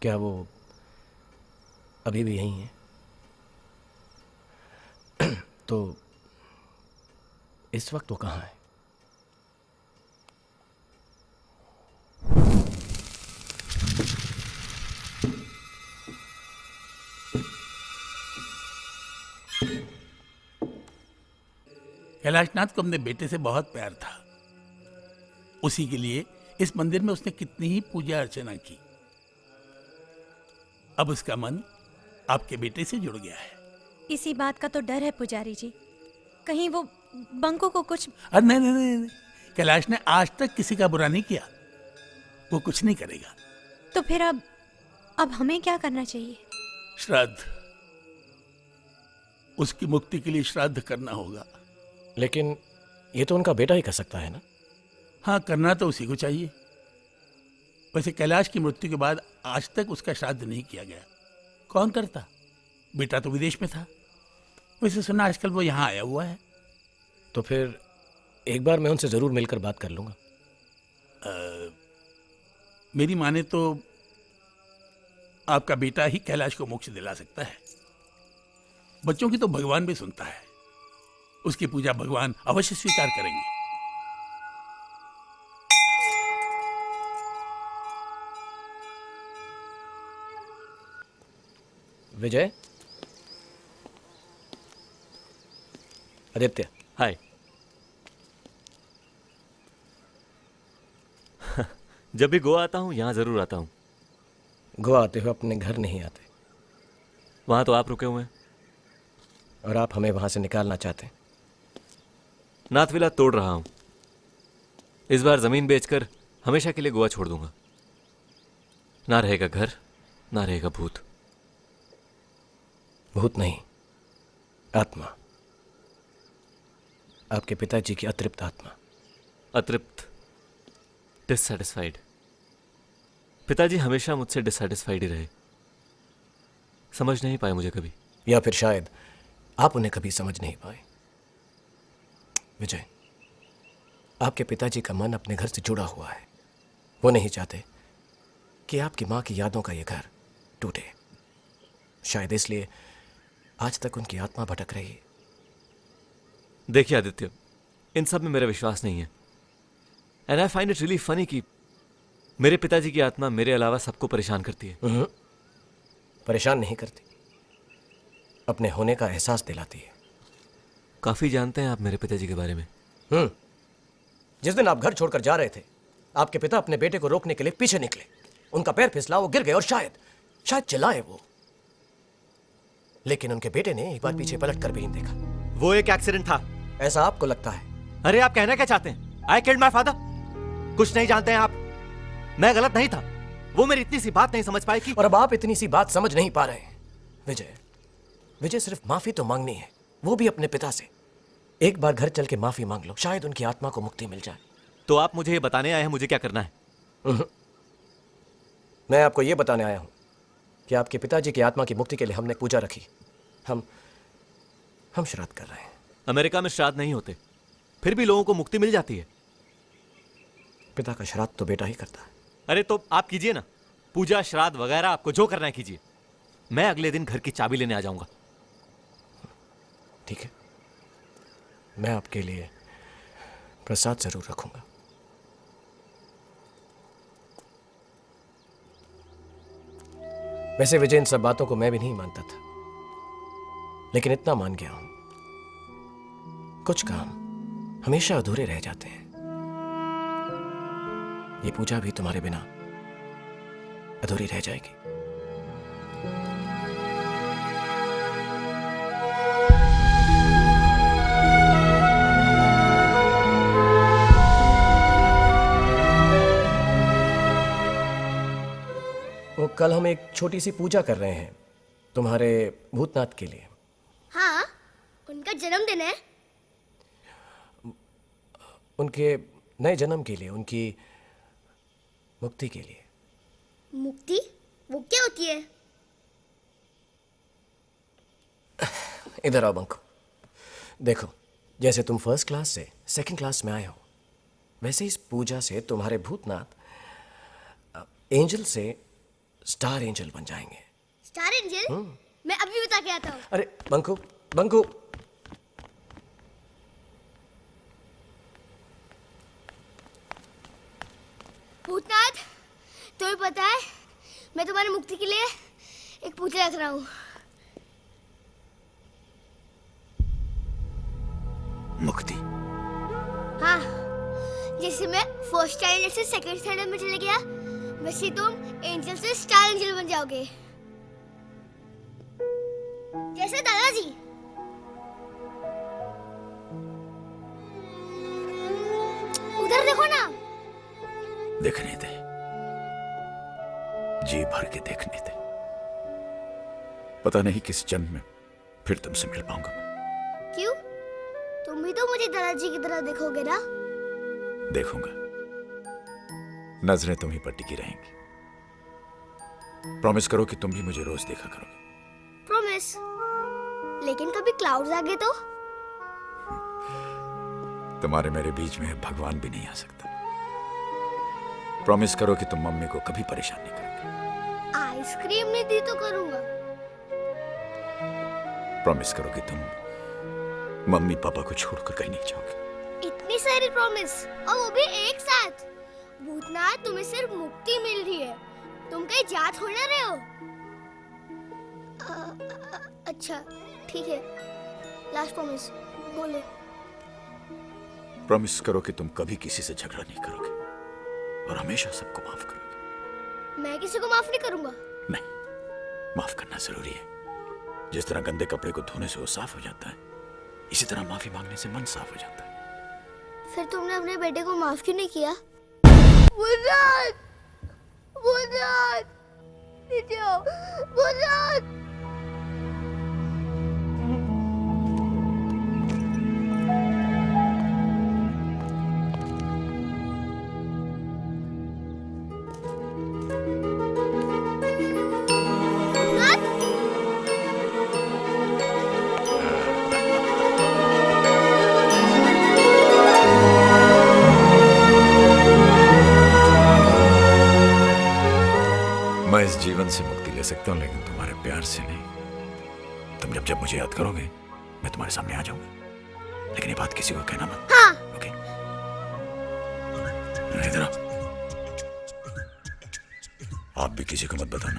क्या वो अभी भी यहीं है? तो इस वक्त वो कहाँ है? कैलाशनाथ को अपने बेटे से बहुत प्यार था। उसी के लिए इस मंदिर में उसने कितनी ही पूजा अर्चना की। अब उसका मन आपके बेटे से जुड़ गया है। इसी बात का तो डर है पुजारी जी, कहीं वो बंको को कुछ। अरे नहीं नहीं नहीं नहीं। कैलाश ने आज तक किसी का बुरा नहीं किया। वो कुछ नहीं करेगा। तो फिर अब हमें क्या करना चाहिए? श्राद्ध, उसकी मुक्ति के लिए श्राद्ध करना होगा। लेकिन ये तो उनका बेटा ही कर सकता है ना? हाँ, करना तो उसी को चाहिए। वैसे कैलाश की मृत्यु के बाद आज तक उसका श्राद्ध नहीं किया गया। कौन करता? बेटा तो विदेश में था। वैसे सुना आजकल वो यहाँ आया हुआ है। तो फिर एक बार मैं उनसे जरूर मिलकर बात कर लूंगा। मेरी माने तो आपका बेटा ही कैलाश को मोक्ष दिला सकता है। बच्चों की तो भगवान भी सुनता है। उसकी पूजा भगवान अवश्य स्वीकार करेंगे। विजय, आदित्य, हाय। जब भी गोवा आता हूँ यहाँ जरूर आता हूँ। गोवा आते हुए अपने घर नहीं आते, वहाँ तो आप रुके हुए हैं। और आप हमें वहां से निकालना चाहते हैं। नाथविला तोड़ रहा हूँ। इस बार जमीन बेचकर हमेशा के लिए गोवा छोड़ दूंगा। ना रहेगा घर, ना रहेगा भूत। भूत नहीं, आत्मा। आपके पिताजी की अतृप्त आत्मा। अतृप्त, डिससेटिस्फाइड। पिताजी हमेशा मुझसे डिससेटिस्फाइड ही रहे। समझ नहीं पाए मुझे कभी। या फिर शायद आप उन्हें कभी समझ नहीं पाए। विजय, आपके पिताजी का मन अपने घर से जुड़ा हुआ है। वो नहीं चाहते कि आपकी मां की यादों का ये घर टूटे। शायद इसलिए आज तक उनकी आत्मा भटक रही है। देखिए आदित्य, इन सब में मेरा विश्वास नहीं है। And I find it really funny कि मेरे पिताजी की आत्मा मेरे अलावा सबको परेशान करती है। परेशान नहीं करती, अपने होने का एहसास दिलाती है। काफी जानते हैं आप मेरे पिताजी के बारे में। जिस दिन आप घर छोड़कर जा रहे थे, आपके पिता अपने बेटे को रोकने के लिए पीछे निकले। उनका पैर फिसला, वो गिर गए और शायद चिल्लाए वो। लेकिन उनके बेटे ने एक बार पीछे पलट कर भी नहीं देखा। वो एक एक्सीडेंट था। ऐसा आपको लगता है? अरे आप कहना क्या चाहते हैं? I killed my father. कुछ नहीं जानते हैं आप। मैं गलत नहीं था। वो मेरी इतनी सी बात नहीं समझ पाई कि। और अब आप इतनी सी बात समझ नहीं पा रहे हैं। विजय, सिर्फ माफी तो मांगनी है, वो भी अपने पिता से। एक बार घर चल के माफी मांग लो, शायद उनकी आत्मा को मुक्ति मिल जाए। तो आप मुझे ये बताने आए हैं मुझे क्या करना है? मैं आपको ये बताने आया हूं कि आपके पिताजी की आत्मा की मुक्ति के लिए हमने पूजा रखी। हम श्राद्ध कर रहे हैं। अमेरिका में श्राद्ध नहीं होते, फिर भी लोगों को मुक्ति मिल जाती है। पिता का श्राद्ध तो बेटा ही करता है। अरे तो आप कीजिए ना, पूजा श्राद्ध वगैरह आपको जो करना है कीजिए। मैं अगले दिन घर की चाबी लेने आ जाऊंगा। ठीक है, मैं आपके लिए प्रसाद जरूर रखूंगा। वैसे विजय, इन सब बातों को मैं भी नहीं मानता था, लेकिन इतना मान गया हूं, कुछ काम हमेशा अधूरे रह जाते हैं। ये पूजा भी तुम्हारे बिना अधूरी रह जाएगी। वो कल हम एक छोटी सी पूजा कर रहे हैं तुम्हारे भूतनाथ के लिए। हाँ, उनका जन्मदिन है। उनके नए जन्म के लिए, उनकी मुक्ति के लिए। मुक्ति? वो क्या होती है? इधर आओ बंको। देखो, जैसे तुम फर्स्ट क्लास से सेकंड क्लास में आए हो, वैसे इस पूजा से तुम्हारे भूतनाथ एंजल से स्टार एंजल बन जाएंगे। Star angel? मैं अभी बता के आता हूँ। अरे बंकू, बंकू, भूतनाथ, तुम्हें पता है मैं तुम्हारी मुक्ति के लिए एक पूजा रख रहा हूँ। मुक्ति? हाँ, जैसे मैं फर्स्ट स्टैंडर्ड से सेकंड स्टैंडर्ड में चले गया, वैसे तुम एंजल से स्टार एंजल बन जाओगे, जैसे दादाजी। उधर देखो ना। देखने दे, जी भर के देखने दे। पता नहीं किस जन्म में फिर तुमसे मिल पाऊंगा मैं। क्यों? तुम भी तो मुझे दादाजी की तरह देखोगे ना? देखूंगा, नजरें तुम्हीं पर टिकी रहेंगी। प्रॉमिस करो कि तुम भी मुझे रोज देखा करोगे। प्रॉमिस। लेकिन कभी क्लाउड्स आ गए तो? तुम्हारे मेरे बीच में भगवान भी नहीं आ सकता। प्रॉमिस करो कि तुम मम्मी को कभी परेशान नहीं करोगे। आइसक्रीम नहीं दी तो करूंगा। प्रॉमिस करो कि तुम मम्मी पापा को छोड़कर कहीं नहीं जाओगे। इतनी सारी प्रॉमिस, और वो भी एक साथ। भूतनाथ, तुम्हें सिर्फ मुक्ति मिल रही है, तुम कहीं जा थोड़ी ना रहे हो। अच्छा ठीक है, लास्ट प्रॉमिस बोलो। प्रॉमिस करो कि तुम कभी किसी से झगड़ा नहीं करोगे और हमेशा सबको माफ करोगे। मैं किसी को माफ नहीं करूंगा। नहीं, माफ करना जरूरी है। जिस तरह गंदे कपड़े को धोने से वो साफ हो जाता है, इसी तरह माफी मांगने से मन साफ हो जाता है। फिर तुमने अपने बेटे को माफ क्यों नहीं किया? भूतनाथ, भूतनाथ, नीचे आओ, भूतनाथ। मैं इस जीवन से मुक्ति ले सकता हूँ, लेकिन तुम्हारे प्यार से नहीं। तुम जब जब मुझे याद करोगे, मैं तुम्हारे सामने आ जाऊंगा। लेकिन ये बात किसी को कहना मत। हाँ। ओके? इधर आओ। आप भी किसी को मत बताना।